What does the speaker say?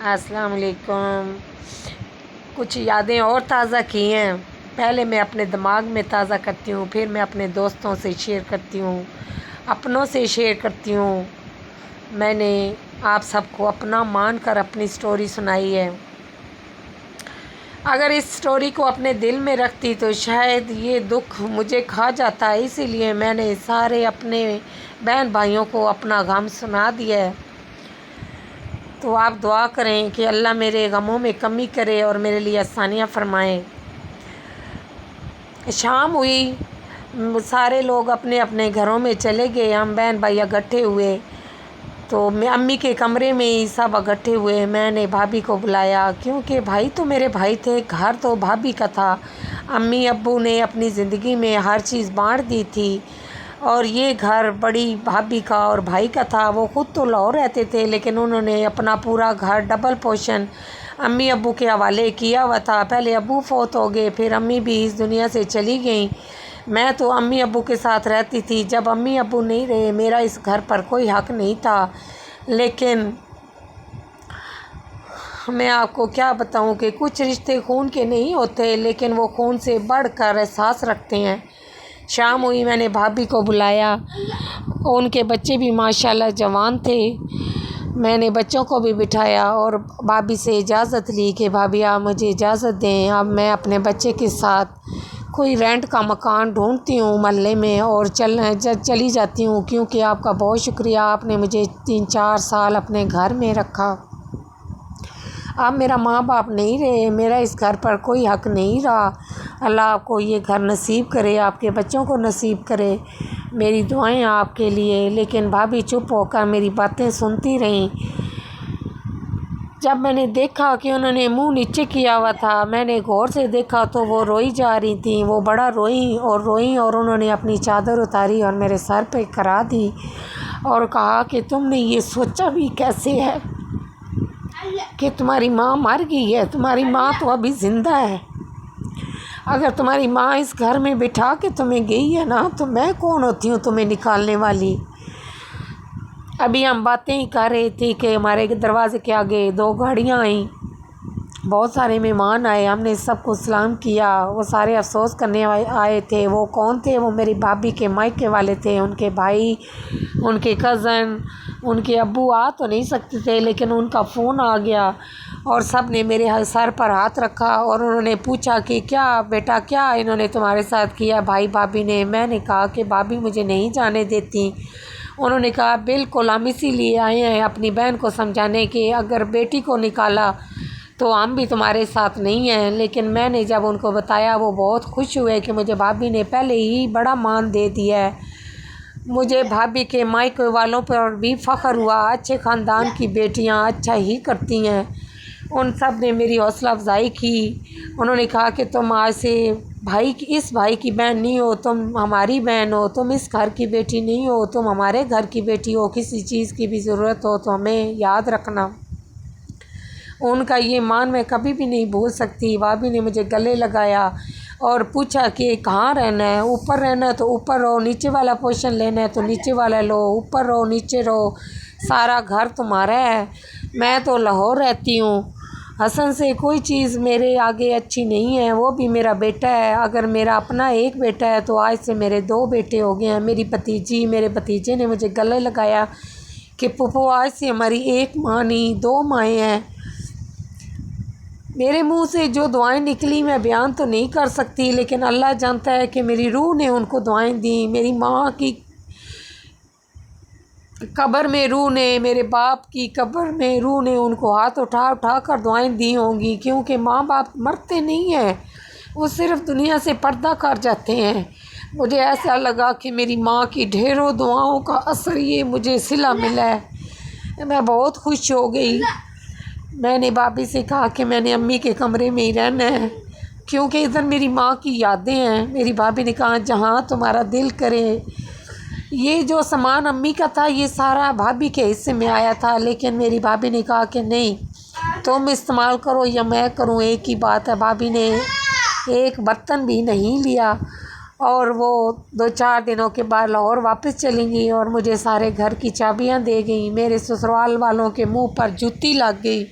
अस्सलाम वालेकुम। कुछ यादें और ताज़ा की हैं। पहले मैं अपने दिमाग में ताज़ा करती हूँ, फिर मैं अपने दोस्तों से शेयर करती हूँ, अपनों से शेयर करती हूँ। मैंने आप सबको अपना मान कर अपनी स्टोरी सुनाई है। अगर इस स्टोरी को अपने दिल में रखती तो शायद ये दुख मुझे खा जाता, इसीलिए मैंने सारे अपने बहन भाइयों को अपना गम सुना दिया है। तो आप दुआ करें कि अल्लाह मेरे गमों में कमी करे और मेरे लिए आसानियाँ फरमाए। शाम हुई, सारे लोग अपने अपने घरों में चले गए। हम बहन भाई इकट्ठे हुए तो मैं अम्मी के कमरे में ही सब इकट्ठे हुए। मैंने भाभी को बुलाया क्योंकि भाई तो मेरे भाई थे, घर तो भाभी का था। अम्मी अब्बू ने अपनी ज़िंदगी में हर चीज़ बांट दी थी और ये घर बड़ी भाभी का और भाई का था। वो ख़ुद तो लाहौर रहते थे, लेकिन उन्होंने अपना पूरा घर डबल पोर्शन अम्मी अब्बू के हवाले किया हुआ था। पहले अब्बू फौत हो गए, फिर अम्मी भी इस दुनिया से चली गई। मैं तो अम्मी अब्बू के साथ रहती थी। जब अम्मी अब्बू नहीं रहे, मेरा इस घर पर कोई हक़ नहीं था। लेकिन मैं आपको क्या बताऊं कि कुछ रिश्ते खून के नहीं होते, लेकिन वो खून से बढ़कर एहसास रखते हैं। शाम हुई, मैंने भाभी को बुलाया। उनके बच्चे भी माशाल्लाह जवान थे। मैंने बच्चों को भी बिठाया और भाभी से इजाज़त ली कि भाभी आप मुझे इजाज़त दें, अब मैं अपने बच्चे के साथ कोई रेंट का मकान ढूंढती हूँ मोहल्ले में और चली जाती हूँ, क्योंकि आपका बहुत शुक्रिया, आपने मुझे 3-4 साल अपने घर में रखा। अब मेरा माँ बाप नहीं रहे, मेरा इस घर पर कोई हक़ नहीं रहा। अल्लाह आपको ये घर नसीब करे, आपके बच्चों को नसीब करे। मेरी दुआएं आपके लिए। लेकिन भाभी चुप होकर मेरी बातें सुनती रहीं। जब मैंने देखा कि उन्होंने मुंह नीचे किया हुआ था, मैंने गौर से देखा तो वो रोई जा रही थी। वो बड़ा रोई और उन्होंने अपनी चादर उतारी और मेरे सर पे करा दी और कहा कि तुमने ये सोचा भी कैसे है कि तुम्हारी माँ मर गई है? तुम्हारी माँ तो अभी ज़िंदा है। अगर तुम्हारी माँ इस घर में बिठा के तुम्हें गई है ना, तो मैं कौन होती हूँ तुम्हें निकालने वाली? अभी हम बातें ही कर रहे थे कि हमारे दरवाजे के आगे 2 गाड़ियाँ आईं। बहुत सारे मेहमान आए, हमने सबको सलाम किया। वो सारे अफसोस करने आए थे। वो कौन थे? वो मेरी भाभी के मायके वाले थे, उनके भाई, उनके कज़न, उनके अब्बू आ तो नहीं सकते थे, लेकिन उनका फ़ोन आ गया और सब ने मेरे सर पर हाथ रखा और उन्होंने पूछा कि क्या बेटा, क्या इन्होंने तुम्हारे साथ किया, भाई भाभी ने? मैंने कहा कि भाभी मुझे नहीं जाने देती। उन्होंने कहा बिल्कुल, हम इसीलिए आए हैं अपनी बहन को समझाने कि अगर बेटी को निकाला तो हम भी तुम्हारे साथ नहीं हैं। लेकिन मैंने जब उनको बताया, वो बहुत खुश हुए कि मुझे भाभी ने पहले ही बड़ा मान दे दिया है। मुझे भाभी के मायके वालों पर भी फ़ख्र हुआ। अच्छे ख़ानदान की बेटियां अच्छा ही करती हैं। उन सब ने मेरी हौसला अफजाई की। उन्होंने कहा कि तुम आज से इस भाई की बहन नहीं हो, तुम हमारी बहन हो, तुम इस घर की बेटी नहीं हो, तुम हमारे घर की बेटी हो। किसी चीज़ की भी ज़रूरत हो तो हमें याद रखना। उनका ये मान मैं कभी भी नहीं भूल सकती। भाभी ने मुझे गले लगाया और पूछा कि कहाँ रहना है? ऊपर रहना है तो ऊपर रहो, नीचे वाला पोर्शन लेना है तो नीचे वाला लो, ऊपर रहो नीचे रहो, सारा घर तुम्हारा है। मैं तो लाहौर रहती हूँ। हसन से कोई चीज़ मेरे आगे अच्छी नहीं है, वो भी मेरा बेटा है। अगर मेरा अपना एक बेटा है तो आज से मेरे 2 बेटे हो गए हैं। मेरी भतीजी, मेरे भतीजे ने मुझे गले लगाया कि पुप्पो आज से हमारी एक माँ नहीं 2 माएँ हैं। मेरे मुंह से जो दुआएं निकली मैं बयान तो नहीं कर सकती, लेकिन अल्लाह जानता है कि मेरी रूह ने उनको दुआएं दी। मेरी माँ की कब्र में रूह ने, मेरे बाप की कब्र में रूह ने उनको हाथ उठा उठा कर दुआएं दी होंगी, क्योंकि माँ बाप मरते नहीं हैं, वो सिर्फ़ दुनिया से पर्दा कर जाते हैं। मुझे ऐसा लगा कि मेरी माँ की ढेरों दुआओं का असर ये मुझे सिला मिला है। मैं बहुत खुश हो गई। मैंने भाभी से कहा कि मैंने अम्मी के कमरे में ही रहना है, क्योंकि इधर मेरी माँ की यादें हैं। मेरी भाभी ने कहा जहाँ तुम्हारा दिल करे। ये जो सामान अम्मी का था ये सारा भाभी के हिस्से में आया था, लेकिन मेरी भाभी ने कहा कि नहीं, तुम इस्तेमाल करो या मैं करूँ, एक ही बात है। भाभी ने एक बर्तन भी नहीं लिया और वो 2-4 दिनों के बाद लाहौर वापस चली गई और मुझे सारे घर की चाबियाँ दे गई। मेरे ससुराल वालों के मुंह पर जूती लग गई।